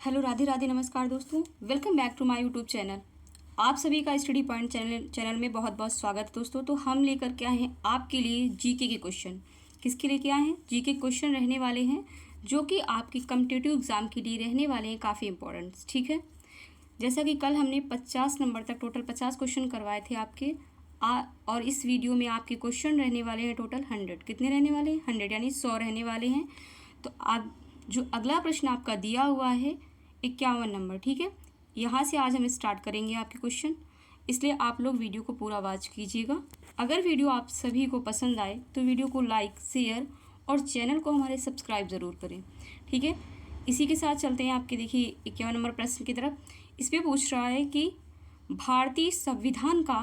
Hello, Radhe Radhe, नमस्कार दोस्तों। Welcome back to my YouTube channel. आप सभी का स्टडी पॉइंट चैनल में बहुत बहुत स्वागत है दोस्तों। तो हम लेकर के आए हैं आपके लिए जीके के क्वेश्चन। किसके लेके आए हैं? जीके क्वेश्चन रहने वाले हैं जो कि आपके कॉम्पिटिटिव एग्जाम के लिए रहने वाले हैं, काफ़ी इंपॉर्टेंट। ठीक है, जैसा कि कल हमने 50 नंबर तक टोटल 50 क्वेश्चन करवाए थे आपके और इस वीडियो में आपके क्वेश्चन रहने वाले हैं टोटल 100। कितने रहने वाले हैं? 100 यानी 100 रहने वाले हैं। तो आप जो अगला प्रश्न आपका दिया हुआ है 51 नंबर, ठीक है, यहाँ से आज हम स्टार्ट करेंगे आपके क्वेश्चन, इसलिए आप लोग वीडियो को पूरा वॉच कीजिएगा। अगर वीडियो आप सभी को पसंद आए तो वीडियो को लाइक, शेयर और चैनल को हमारे सब्सक्राइब ज़रूर करें। ठीक है, इसी के साथ चलते हैं आपके देखिए 51 नंबर प्रश्न की तरफ। इस पर पूछ रहा है कि भारतीय संविधान का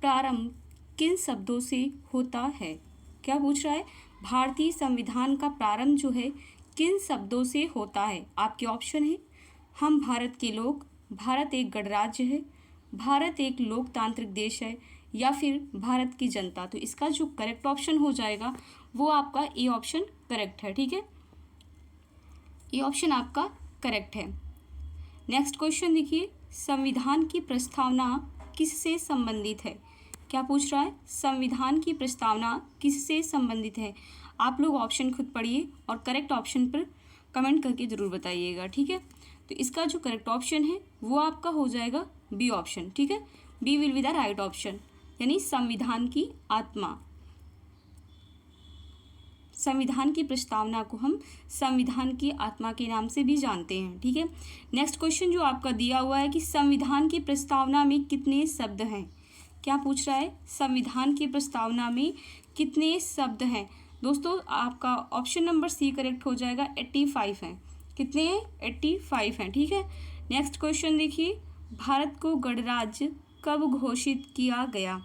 प्रारंभ किन शब्दों से होता है? क्या पूछ रहा है? भारतीय संविधान का प्रारंभ जो है किन शब्दों से होता है? आपके ऑप्शन है हम भारत के लोग, भारत एक गणराज्य है, भारत एक लोकतांत्रिक देश है, या फिर भारत की जनता। तो इसका जो करेक्ट ऑप्शन हो जाएगा वो आपका ए ऑप्शन करेक्ट है। ठीक है, ये ऑप्शन आपका करेक्ट है। नेक्स्ट क्वेश्चन देखिए, संविधान की प्रस्तावना किससे संबंधित है? क्या पूछ रहा है? संविधान की प्रस्तावना किससे संबंधित है? आप लोग ऑप्शन खुद पढ़िए और करेक्ट ऑप्शन पर कमेंट करके ज़रूर बताइएगा। ठीक है, तो इसका जो करेक्ट ऑप्शन है वो आपका हो जाएगा बी ऑप्शन। ठीक है, B will be the right option, यानी संविधान की आत्मा। संविधान की प्रस्तावना को हम संविधान की आत्मा के नाम से भी जानते हैं। ठीक है, नेक्स्ट क्वेश्चन जो आपका दिया हुआ है कि संविधान की प्रस्तावना में कितने शब्द हैं? क्या पूछ रहा है? संविधान की प्रस्तावना में कितने शब्द हैं? दोस्तों आपका ऑप्शन नंबर सी करेक्ट हो जाएगा, 85 हैं। कितने हैं? 85 हैं। ठीक है, नेक्स्ट क्वेश्चन देखिए, भारत को गणराज्य कब घोषित किया गया?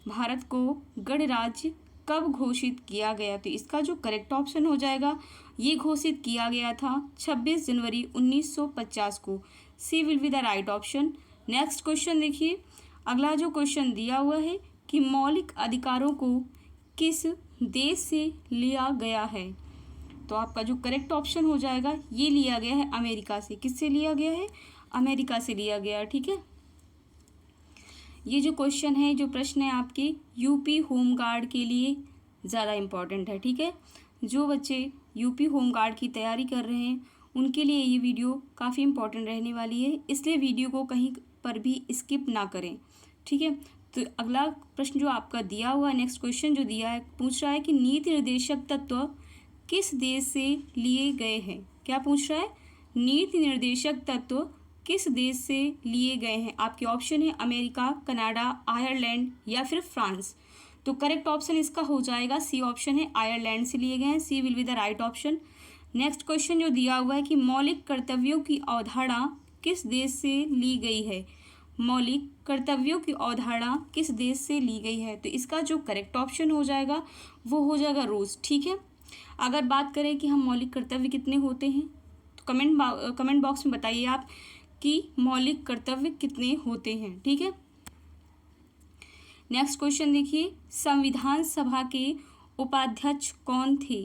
भारत को गणराज्य कब घोषित किया गया? तो इसका जो करेक्ट ऑप्शन हो जाएगा, ये घोषित किया गया था 26 जनवरी 1950 को। C will be the right option. Next question देखिए, अगला जो क्वेश्चन दिया हुआ है कि मौलिक अधिकारों को किस देश से लिया गया है? तो आपका जो करेक्ट ऑप्शन हो जाएगा ये लिया गया है अमेरिका से। किससे लिया गया है? अमेरिका से लिया गया है। ठीक है, ये जो क्वेश्चन है, जो प्रश्न है आपके यूपी होम गार्ड के लिए ज़्यादा इम्पॉर्टेंट है। ठीक है, जो बच्चे यूपी होम गार्ड की तैयारी कर रहे हैं उनके लिए ये वीडियो काफ़ी इम्पॉर्टेंट रहने वाली है, इसलिए वीडियो को कहीं पर भी स्किप ना करें। ठीक है, तो अगला प्रश्न जो आपका दिया हुआ है, नेक्स्ट क्वेश्चन जो दिया है, पूछ रहा है कि नीति निर्देशक तत्व किस देश से लिए गए हैं? क्या पूछ रहा है? नीति निर्देशक तत्व किस देश से लिए गए हैं? आपके ऑप्शन है अमेरिका, कनाडा, आयरलैंड या फिर फ्रांस। तो करेक्ट ऑप्शन इसका हो जाएगा सी ऑप्शन है, आयरलैंड से लिए गए हैं। C will be the right option. Next question जो दिया हुआ है कि मौलिक कर्तव्यों की अवधारणा किस देश से ली गई है? मौलिक कर्तव्यों की अवधारणा किस देश से ली गई है? तो इसका जो करेक्ट ऑप्शन हो जाएगा वो हो जाएगा रूस। ठीक है, अगर बात करें कि हम मौलिक कर्तव्य कितने होते हैं तो कमेंट बॉक्स में बताइए आप कि मौलिक कर्तव्य कितने होते हैं। ठीक है, नेक्स्ट क्वेश्चन देखिए, संविधान सभा के उपाध्यक्ष कौन थे?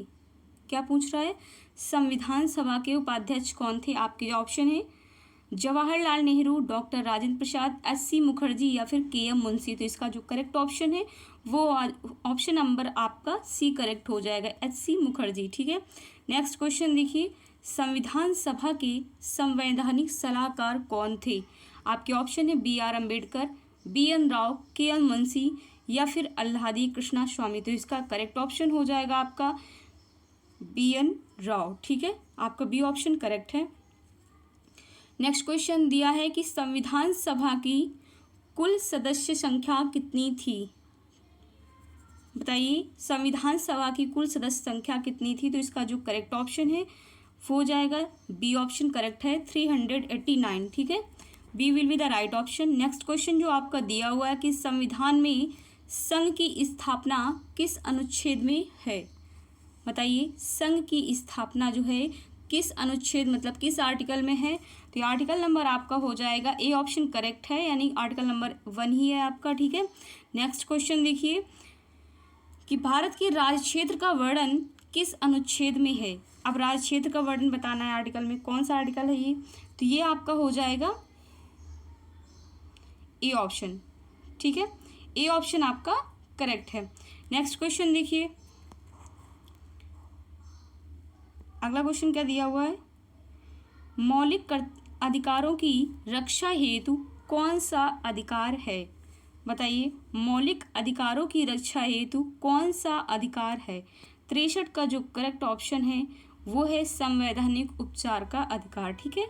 क्या पूछ रहा है? संविधान सभा के उपाध्यक्ष कौन थे? आपके ऑप्शन है जवाहरलाल नेहरू, डॉक्टर राजेंद्र प्रसाद, एस.सी. मुखर्जी या फिर के.एम. मुंशी। तो इसका जो करेक्ट ऑप्शन है वो ऑप्शन नंबर आपका सी करेक्ट हो जाएगा, एस.सी. मुखर्जी। ठीक है, नेक्स्ट क्वेश्चन देखिए, संविधान सभा के संवैधानिक सलाहकार कौन थे? आपके ऑप्शन है बी.आर. अम्बेडकर, बी.एन. राव, के.एम. मुंशी या फिर अल्लादी कृष्णा स्वामी। तो इसका करेक्ट ऑप्शन हो जाएगा आपका बी.एन. राव। ठीक है, आपका बी ऑप्शन करेक्ट है। नेक्स्ट क्वेश्चन दिया है कि संविधान सभा की कुल सदस्य संख्या कितनी थी? बताइए, संविधान सभा की कुल सदस्य संख्या कितनी थी? तो इसका जो करेक्ट ऑप्शन है वो हो जाएगा बी ऑप्शन करेक्ट है, 389। ठीक है, B will be the right option. Next question जो आपका दिया हुआ है कि संविधान में संघ की स्थापना किस अनुच्छेद में है? बताइए, संघ की स्थापना जो है किस अनुच्छेद मतलब किस आर्टिकल में है? तो आर्टिकल नंबर आपका हो जाएगा ए ऑप्शन करेक्ट है, यानी आर्टिकल नंबर 1 ही है आपका। ठीक है, नेक्स्ट क्वेश्चन देखिए कि भारत के राज्य क्षेत्र का वर्णन किस अनुच्छेद में है। अब राज्य क्षेत्र का वर्णन बताना है आर्टिकल में, कौन सा आर्टिकल है ये, तो ये आपका हो जाएगा ए ऑप्शन। ठीक है, ए ऑप्शन आपका करेक्ट है। नेक्स्ट क्वेश्चन देखिए, अगला क्वेश्चन क्या दिया हुआ है, मौलिक अधिकारों की रक्षा हेतु कौन सा अधिकार है। बताइए, मौलिक अधिकारों की रक्षा हेतु कौन सा अधिकार है। 63 का जो करेक्ट ऑप्शन है वो है संवैधानिक उपचार का अधिकार। ठीक है,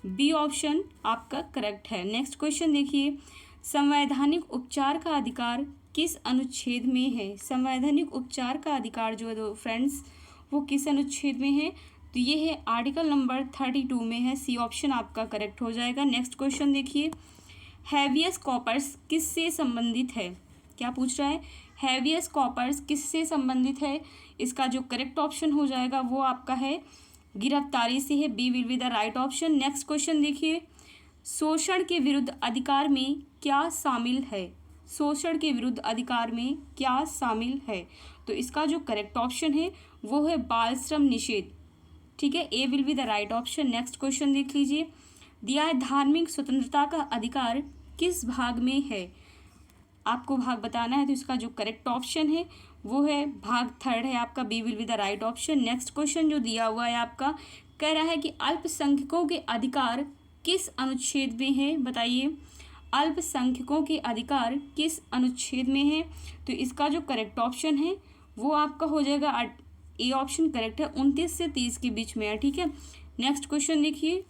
बी ऑप्शन आपका करेक्ट है। नेक्स्ट क्वेश्चन देखिए, संवैधानिक उपचार का अधिकार किस अनुच्छेद में है। संवैधानिक उपचार का अधिकार जो है फ्रेंड्स वो किस अनुच्छेद में है, तो ये है आर्टिकल नंबर 32 में है। सी ऑप्शन आपका करेक्ट हो जाएगा। नेक्स्ट क्वेश्चन देखिए, हैबियस कॉर्पस किससे संबंधित है। क्या पूछ रहा है, हैबियस कॉर्पस किससे संबंधित है। इसका जो करेक्ट ऑप्शन हो जाएगा वो आपका है गिरफ्तारी से है। B will be the right option. Next question देखिए, शोषण के विरुद्ध अधिकार में क्या शामिल है। शोषण के विरुद्ध अधिकार में क्या शामिल है, तो इसका जो करेक्ट ऑप्शन है वो है बाल श्रम निषेध। ठीक है, A will be the right option. Next question देख लीजिए, दिया है धार्मिक स्वतंत्रता का अधिकार किस भाग में है। आपको भाग बताना है, तो इसका जो करेक्ट ऑप्शन है वो है भाग 3 है आपका। B will be the right option. Next question जो दिया हुआ है आपका, कह रहा है कि अल्पसंख्यकों के अधिकार किस अनुच्छेद में है। बताइए, अल्पसंख्यकों के अधिकार किस अनुच्छेद में है, तो इसका जो करेक्ट ऑप्शन है वो आपका हो जाएगा ए ऑप्शन करेक्ट है, 29 से 30 के बीच में है। ठीक है, नेक्स्ट क्वेश्चन देखिए,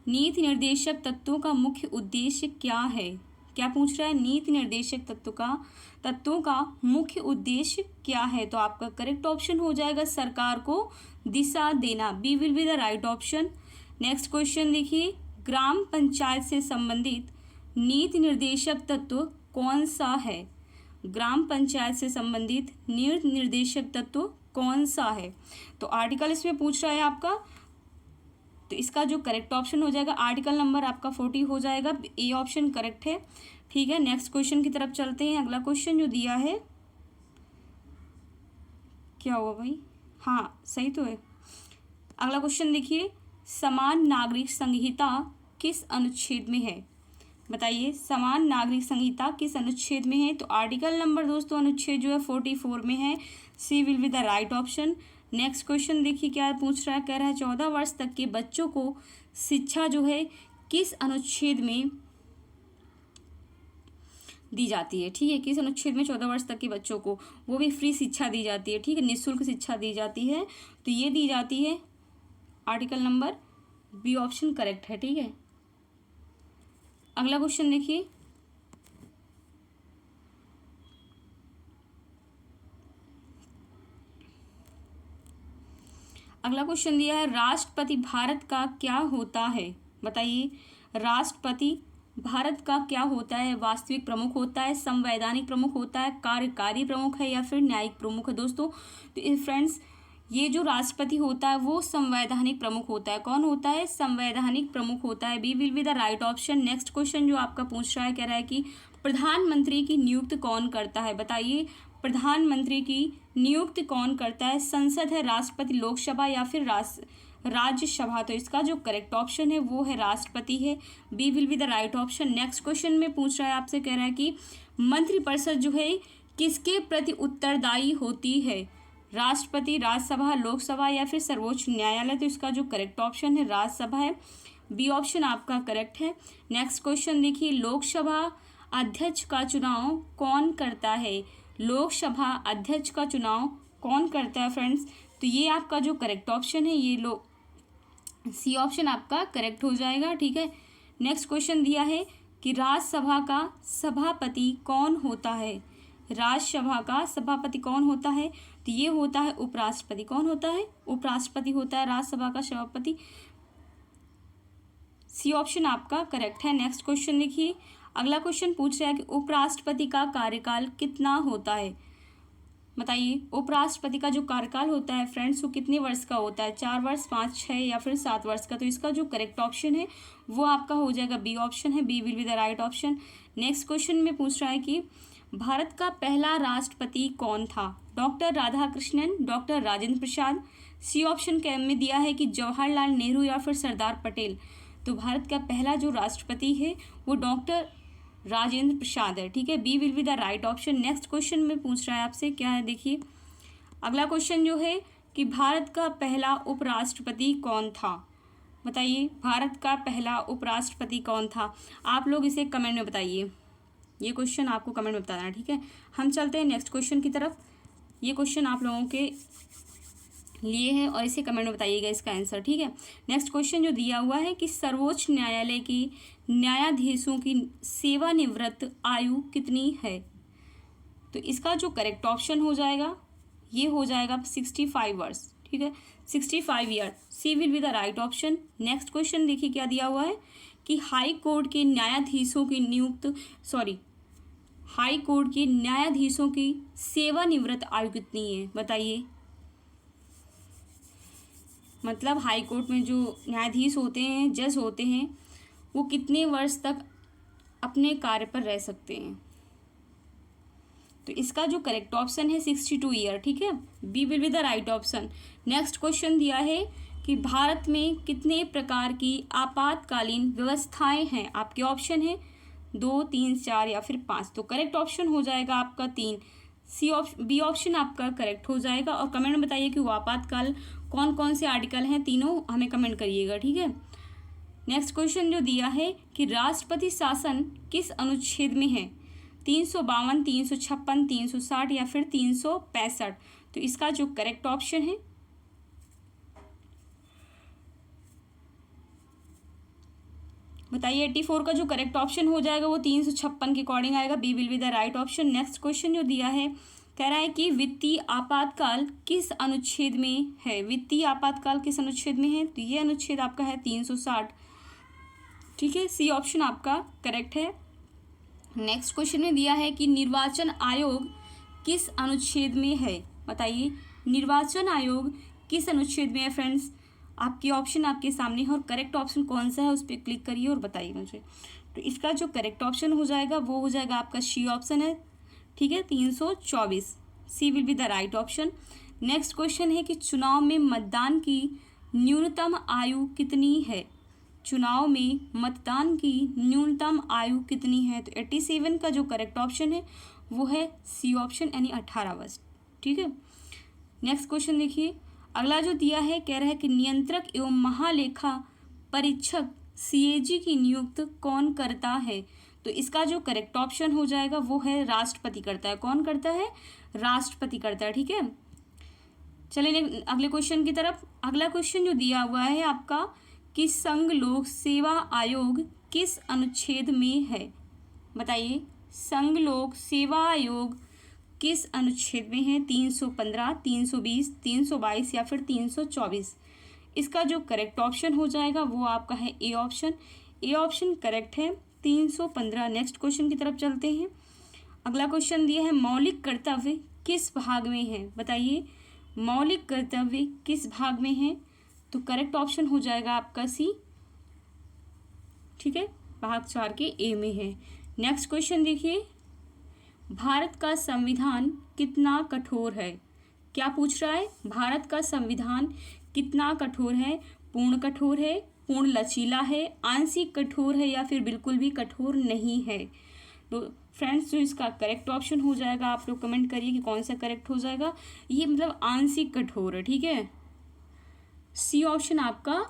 नीति निर्देशक तत्वों का मुख्य उद्देश्य क्या है। क्या पूछ रहा है, नीति निर्देशक तत्वों का मुख्य उद्देश्य क्या है, तो आपका करेक्ट ऑप्शन हो जाएगा सरकार को दिशा देना। B will be the right option. Next question देखिए, ग्राम पंचायत से संबंधित नीति निर्देशक तत्व कौन सा है। ग्राम पंचायत से संबंधित नीति निर्देशक तत्व कौन सा है, तो आर्टिकल इसमें पूछ रहा है आपका, तो इसका जो करेक्ट ऑप्शन हो जाएगा आर्टिकल नंबर आपका 40 हो जाएगा। ए ऑप्शन करेक्ट है। ठीक है, नेक्स्ट क्वेश्चन की तरफ चलते हैं। अगला क्वेश्चन जो दिया है, क्या हुआ भाई, हाँ सही तो है। अगला क्वेश्चन देखिए, समान नागरिक संहिता किस अनुच्छेद में है। बताइए, समान नागरिक संहिता किस अनुच्छेद में है, तो आर्टिकल नंबर दोस्तों अनुच्छेद जो है 44 में है। C will be the right option. Next question देखिए क्या पूछ रहा है, कह रहा है 14 वर्ष तक के बच्चों को शिक्षा जो है किस अनुच्छेद में दी जाती है। ठीक है, किस अनुच्छेद में 14 वर्ष तक के बच्चों को वो भी फ्री शिक्षा दी जाती है। ठीक है, निःशुल्क शिक्षा दी जाती है, तो ये दी जाती है article number B option correct है। ठीक है, अगला क्वेश्चन देखिए, अगला क्वेश्चन दिया है, राष्ट्रपति भारत का क्या होता है। बताइए, राष्ट्रपति भारत का क्या होता है। वास्तविक प्रमुख होता है, संवैधानिक प्रमुख होता है, कार्यकारी प्रमुख है या फिर न्यायिक प्रमुख है। दोस्तों तो फ्रेंड्स ये जो राष्ट्रपति होता है वो संवैधानिक प्रमुख होता है। कौन होता है, संवैधानिक प्रमुख होता है। B will be the right option. Next question जो आपका पूछ रहा है, कह रहा है कि प्रधानमंत्री की नियुक्ति कौन करता है। बताइए, प्रधानमंत्री की नियुक्ति कौन करता है। संसद है, राष्ट्रपति, लोकसभा या फिर राज्यसभा, तो इसका जो करेक्ट ऑप्शन है वो है राष्ट्रपति है। B will be the right option. Next question में पूछ रहा है आपसे, कह रहा है कि मंत्रिपरिषद जो है किसके प्रति उत्तरदायी होती है। राष्ट्रपति, राज्यसभा, लोकसभा या फिर सर्वोच्च न्यायालय, तो इसका जो करेक्ट ऑप्शन है राज्यसभा है। बी ऑप्शन आपका करेक्ट है। नेक्स्ट क्वेश्चन देखिए, लोकसभा अध्यक्ष का चुनाव कौन करता है। लोकसभा अध्यक्ष का चुनाव कौन करता है फ्रेंड्स, तो ये आपका जो करेक्ट ऑप्शन है ये सी ऑप्शन आपका करेक्ट हो जाएगा। ठीक है, नेक्स्ट क्वेश्चन दिया है कि राज्यसभा का सभापति कौन होता है। राज्यसभा का सभापति कौन होता है, तो ये होता है उपराष्ट्रपति। कौन होता है, उपराष्ट्रपति होता है राज्यसभा का सभापति। सी ऑप्शन आपका करेक्ट है। नेक्स्ट क्वेश्चन देखिए, अगला क्वेश्चन पूछ रहा है कि उपराष्ट्रपति का कार्यकाल कितना होता है। बताइए, उपराष्ट्रपति का जो कार्यकाल होता है फ्रेंड्स वो कितने वर्ष का होता है। 4 वर्ष, 5, 6 या फिर 7 वर्ष का, तो इसका जो करेक्ट ऑप्शन है वो आपका हो जाएगा बी ऑप्शन है। B will be the right option. Next question में पूछ रहा है कि भारत का पहला राष्ट्रपति कौन था? Doctor Radhakrishnan, doctor Rajendra Prasad. C option के में दिया है कि जवाहरलाल नेहरू या फिर सरदार पटेल। तो भारत का पहला जो राष्ट्रपति है वो डॉक्टर राजेंद्र प्रसाद है, ठीक है। B will be the right option. Next question में पूछ रहा है आपसे, क्या है देखिए अगला क्वेश्चन जो है कि भारत का पहला उपराष्ट्रपति कौन था? बताइए भारत का पहला उपराष्ट्रपति कौन था? आप लोग इसे कमेंट में बताइए, ये क्वेश्चन आपको कमेंट में बताना, ठीक है। हम चलते हैं नेक्स्ट क्वेश्चन की तरफ। ये क्वेश्चन आप लोगों के लिए है और इसे कमेंट में बताइएगा इसका आंसर, ठीक है। नेक्स्ट क्वेश्चन जो दिया हुआ है कि सर्वोच्च न्यायालय की न्यायाधीशों की सेवानिवृत्त आयु कितनी है? तो इसका जो करेक्ट ऑप्शन हो जाएगा ये हो जाएगा 65 वर्ष, ठीक है, 65 year. C will be the right option. Next question देखिए क्या दिया हुआ है कि हाई कोर्ट के न्यायाधीशों की सेवानिवृत्त आयु कितनी है? बताइए। मतलब हाई कोर्ट में जो न्यायाधीश होते हैं, जज होते हैं, वो कितने वर्ष तक अपने कार्य पर रह सकते हैं? तो इसका जो करेक्ट ऑप्शन है 62 ईयर, ठीक है। B will be the right option. Next question दिया है कि भारत में कितने प्रकार की आपातकालीन व्यवस्थाएं हैं? आपके ऑप्शन है 2, 3, 4 या फिर 5। तो करेक्ट ऑप्शन हो जाएगा आपका 3। बी ऑप्शन आपका करेक्ट हो जाएगा। और कमेंट में बताइए कि वो आपातकाल कौन कौन से आर्टिकल हैं, तीनों हमें कमेंट करिएगा, ठीक है। नेक्स्ट क्वेश्चन जो दिया है कि राष्ट्रपति शासन किस अनुच्छेद में है? 352, 356, 360 या फिर 365। तो इसका जो करेक्ट ऑप्शन है बताइए। 84 का जो करेक्ट ऑप्शन हो जाएगा वो 356 के अकॉर्डिंग आएगा। B will be the right option. Next question जो दिया है कह रहा है कि वित्तीय आपातकाल किस अनुच्छेद में है? वित्तीय आपातकाल किस अनुच्छेद में है? तो ये अनुच्छेद आपका है 360, ठीक है। सी ऑप्शन आपका करेक्ट है। नेक्स्ट क्वेश्चन में दिया है कि निर्वाचन आयोग किस अनुच्छेद में है? बताइए निर्वाचन आयोग किस अनुच्छेद में है फ्रेंड्स? आपके ऑप्शन आपके सामने है और करेक्ट ऑप्शन कौन सा है उस पर क्लिक करिए और बताइए मुझे। तो इसका जो करेक्ट ऑप्शन हो जाएगा वो हो जाएगा आपका सी ऑप्शन है, ठीक है, 324। C will be the right option. Next question है कि चुनाव में मतदान की न्यूनतम आयु कितनी है? चुनाव में मतदान की न्यूनतम आयु कितनी है? तो 87 का जो करेक्ट ऑप्शन है वो है सी ऑप्शन यानी 18 वर्ष, ठीक है। नेक्स्ट क्वेश्चन देखिए अगला जो दिया है कह रहा है कि नियंत्रक एवं महालेखा परीक्षक सीएजी की नियुक्त कौन करता है? तो इसका जो करेक्ट ऑप्शन हो जाएगा वो है राष्ट्रपति करता है। कौन करता है? राष्ट्रपति करता है, ठीक है। चलिए अगले क्वेश्चन की तरफ। अगला क्वेश्चन जो दिया हुआ है आपका कि संघ लोक सेवा आयोग किस अनुच्छेद में है? बताइए संघ लोक सेवा आयोग किस अनुच्छेद में है? 315, 320, 322 या फिर 324। इसका जो करेक्ट ऑप्शन हो जाएगा वो आपका है A option. A option correct है 315। नेक्स्ट क्वेश्चन की तरफ चलते हैं। अगला क्वेश्चन दिया है मौलिक कर्तव्य किस भाग में है? बताइए मौलिक कर्तव्य किस भाग में है? तो करेक्ट ऑप्शन हो जाएगा आपका सी, ठीक है, भाग 4 के ए में है। नेक्स्ट क्वेश्चन देखिए भारत का संविधान कितना कठोर है? क्या पूछ रहा है? भारत का संविधान कितना कठोर है? पूर्ण कठोर है, पूर्ण लचीला है, आंशिक कठोर है या फिर बिल्कुल भी कठोर नहीं है? तो फ्रेंड्स जो इसका करेक्ट ऑप्शन हो जाएगा आप लोग कमेंट करिए कि कौन सा करेक्ट हो जाएगा। ये मतलब आंशिक कठोर है, ठीक है। सी ऑप्शन आपका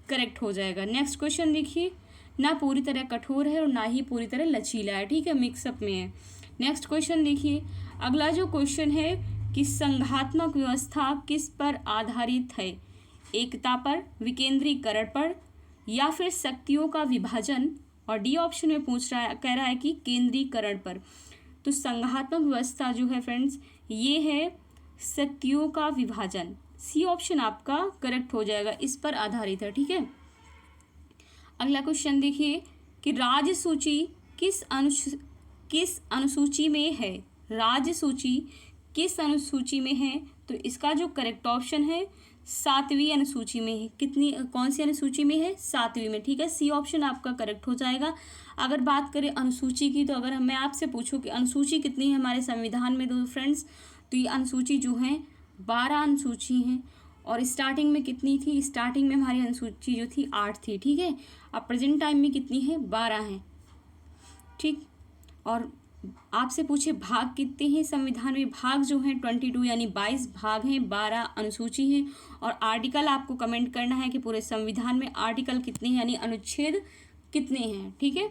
करेक्ट हो जाएगा। नेक्स्ट क्वेश्चन देखिए ना पूरी तरह कठोर है और ना ही पूरी तरह लचीला है, ठीक है, मिक्सअप में है। नेक्स्ट क्वेश्चन देखिए अगला जो क्वेश्चन है कि संघात्मक व्यवस्था किस पर आधारित है? एकता पर, विकेंद्रीकरण पर या फिर शक्तियों का विभाजन? और डी ऑप्शन में कह रहा है कि केंद्रीकरण पर। तो संघात्मक व्यवस्था जो है फ्रेंड्स ये है शक्तियों का विभाजन। सी ऑप्शन आपका करेक्ट हो जाएगा, इस पर आधारित है, ठीक है। अगला क्वेश्चन देखिए कि राज्य सूची किस अनुसूची में है? राज्य सूची किस अनुसूची में है? तो इसका जो करेक्ट ऑप्शन है 7वीं अनुसूची में है। कितनी, कौन सी अनुसूची में है? 7वीं में, ठीक है। सी ऑप्शन आपका करेक्ट हो जाएगा। अगर बात करें अनुसूची की, तो अगर मैं आपसे पूछूं कि अनुसूची कितनी है हमारे संविधान में, तो फ्रेंड्स तो ये अनुसूची जो है 12 अनुसूची हैं। और स्टार्टिंग में कितनी थी? स्टार्टिंग में हमारी अनुसूची जो थी 8 थी, ठीक है। अब प्रेजेंट टाइम में कितनी है? 12 हैं, ठीक। और आपसे पूछे भाग कितने हैं संविधान में? भाग जो हैं 22 यानी 22 भाग हैं, 12 अनुसूची हैं। और आर्टिकल आपको कमेंट करना है कि पूरे संविधान में आर्टिकल कितने हैं यानी अनुच्छेद कितने हैं, ठीक है।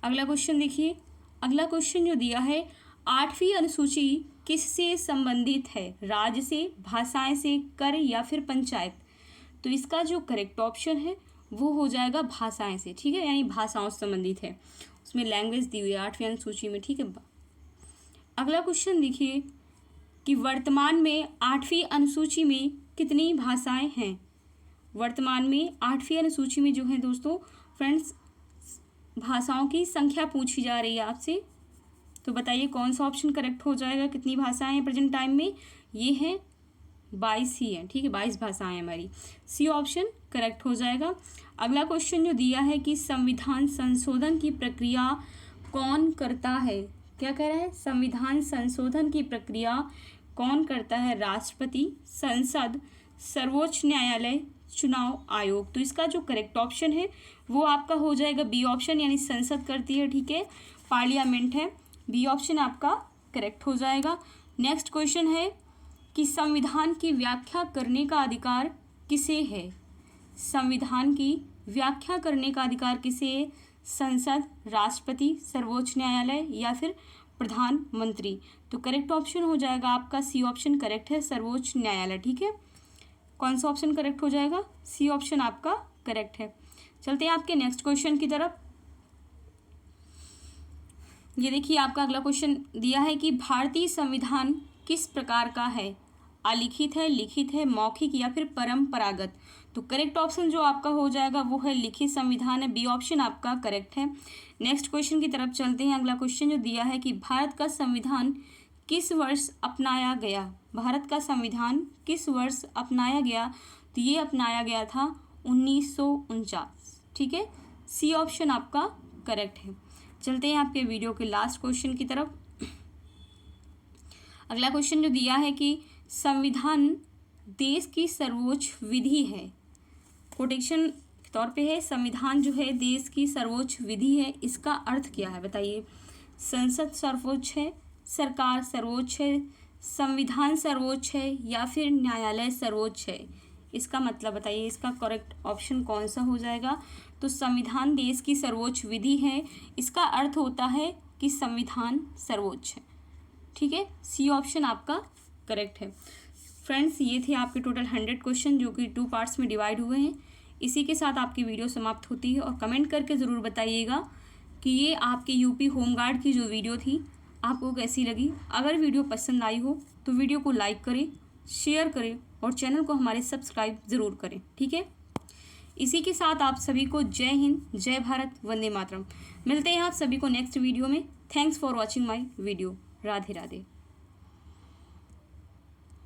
अगला क्वेश्चन देखिए। अगला क्वेश्चन जो दिया है, 8वीं अनुसूची किससे संबंधित है? राज्य से, भाषाएं से, कर या फिर पंचायत? तो इसका जो करेक्ट ऑप्शन है वो हो जाएगा भाषाएं से, ठीक है, यानी भाषाओं से संबंधित है। उसमें लैंग्वेज दी हुई है 8वीं अनुसूची में, ठीक है। अगला क्वेश्चन देखिए कि वर्तमान में 8वीं अनुसूची में कितनी भाषाएं हैं? वर्तमान में 8वीं अनुसूची में जो है दोस्तों फ्रेंड्स भाषाओं की संख्या पूछी जा रही है आपसे। तो बताइए कौन सा ऑप्शन करेक्ट हो जाएगा? कितनी भाषाएं हैं प्रेजेंट टाइम में? ये हैं 22 ही हैं, ठीक है, 22 भाषाएं हैं हमारी। सी ऑप्शन करेक्ट हो जाएगा। अगला क्वेश्चन जो दिया है कि संविधान संशोधन की प्रक्रिया कौन करता है? क्या कह रहा है? संविधान संशोधन की प्रक्रिया कौन करता है? राष्ट्रपति, संसद, सर्वोच्च न्यायालय, चुनाव आयोग? तो इसका जो करेक्ट ऑप्शन है वो आपका हो जाएगा बी ऑप्शन, यानी संसद करती है, ठीक है, पार्लियामेंट है। बी ऑप्शन आपका करेक्ट हो जाएगा। नेक्स्ट क्वेश्चन है कि संविधान की व्याख्या करने का अधिकार किसे है? संविधान की व्याख्या करने का अधिकार किसे है? संसद, राष्ट्रपति, सर्वोच्च न्यायालय या फिर प्रधानमंत्री? तो करेक्ट ऑप्शन हो जाएगा आपका सी ऑप्शन करेक्ट है, सर्वोच्च न्यायालय, ठीक है। कौन सा ऑप्शन करेक्ट हो जाएगा? सी ऑप्शन आपका करेक्ट है। चलते हैं आपके नेक्स्ट क्वेश्चन की तरफ। ये देखिए आपका अगला क्वेश्चन दिया है कि भारतीय संविधान किस प्रकार का है? अलिखित है, लिखित है, मौखिक या फिर परंपरागत? तो करेक्ट ऑप्शन जो आपका हो जाएगा वो है लिखित संविधान है। बी ऑप्शन आपका करेक्ट है। नेक्स्ट क्वेश्चन की तरफ चलते हैं। अगला क्वेश्चन जो दिया है कि भारत का संविधान किस वर्ष अपनाया गया? भारत का संविधान किस वर्ष अपनाया गया? तो ये अपनाया गया था 1949, ठीक है। सी ऑप्शन आपका करेक्ट है। चलते हैं आपके वीडियो के लास्ट क्वेश्चन की तरफ। अगला क्वेश्चन जो दिया है कि संविधान देश की सर्वोच्च विधि है। कोटेक्शन के तौर पे है, संविधान जो है देश की सर्वोच्च विधि है। इसका अर्थ क्या है बताइए? संसद सर्वोच्च है, सरकार सर्वोच्च है, संविधान सर्वोच्च है या फिर न्यायालय सर्वोच्च है? इसका मतलब बताइए, इसका करेक्ट ऑप्शन कौन सा हो जाएगा? तो संविधान देश की सर्वोच्च विधि है, इसका अर्थ होता है कि संविधान सर्वोच्च है, ठीक है। सी ऑप्शन आपका करेक्ट है। फ्रेंड्स ये थे आपके टोटल 100 क्वेश्चन जो कि 2 पार्ट्स में डिवाइड हुए हैं। इसी के साथ आपकी वीडियो समाप्त होती है। और कमेंट करके ज़रूर बताइएगा कि ये आपके यूपी होमगार्ड की जो वीडियो थी आपको कैसी लगी। अगर वीडियो पसंद आई हो तो वीडियो को लाइक करें, शेयर करें और चैनल को हमारे सब्सक्राइब ज़रूर करें, ठीक है। इसी के साथ आप सभी को जय हिंद, जय भारत, वंदे मातरम। मिलते हैं आप सभी को नेक्स्ट वीडियो में। Thanks for watching my video. Radhe Radhe.